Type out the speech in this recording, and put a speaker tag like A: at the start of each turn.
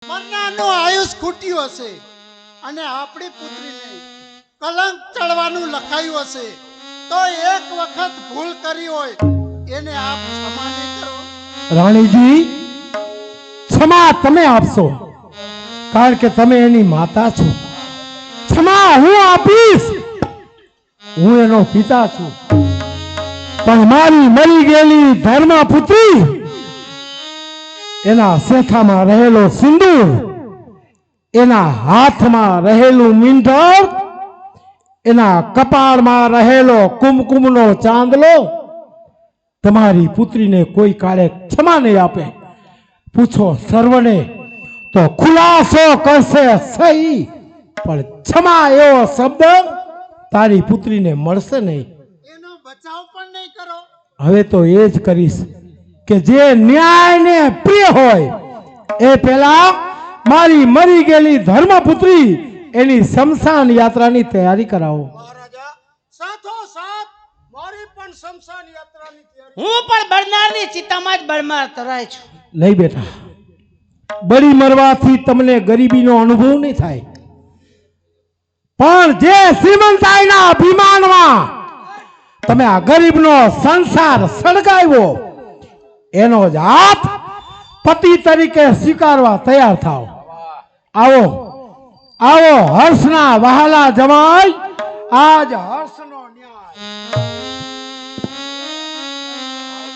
A: મરનારનું આયુષ ખૂટ્યું હશે અને આપણી પુત્રીને કલંક ચડવાનું લખાયું હશે તો એક વખત ભૂલ કરી હોય એને આપ ક્ષમા નહીં કરો?
B: રાણીજી, ક્ષમા તમે આપશો કારણ કે તમે એની માતા છો. ક્ષમા હું આપીશ, હું એનો પિતા છું. પણ મારી મરી ગયેલી ધર્મપુત્રી, એના શેઠામાં રહેલો સિંદૂર, એના હાથમાં રહેલું મીંઢળ, એના કપાળમાં રહેલો કુમકુમનો ચાંદલો તમારી પુત્રીને કોઈ કાળે ક્ષમા નહીં આપે. પૂછો સર્વને તો ખુલાસો કરશે સહી, પણ ક્ષમા એવો શબ્દ તારી પુત્રીને મળશે નહીં.
A: એનો બચાવ પણ નહીં કરો?
B: હવે તો એ જ કરીશ કે જે ન્યાયને પ્રિય હોય એ પેલા મારી મરી ગયેલી ધર્મપુત્રી એની શમશાન યાત્રાની તૈયારી કરાવો.
A: મહારાજા, સાથોસાથ મારી પણ શમશાન યાત્રાની તૈયારી.
C: હું પણ બળનારની ચિતામાં જ બળમાર તરાય છું.
B: નહીં બેટા, બળી મરવાથી તમને ગરીબીનો અનુભવ નહીં થાય, પણ જે શ્રીમંતાઈના અભિમાનમાં તમે આ ગરીબનો સંસાર સળગાવ્યો એનો જ હાથ પતિ તરીકે સ્વીકારવા તૈયાર થાવ. આવો આવો હર્ષના વહાલા જમાઈ, આજ હર્ષના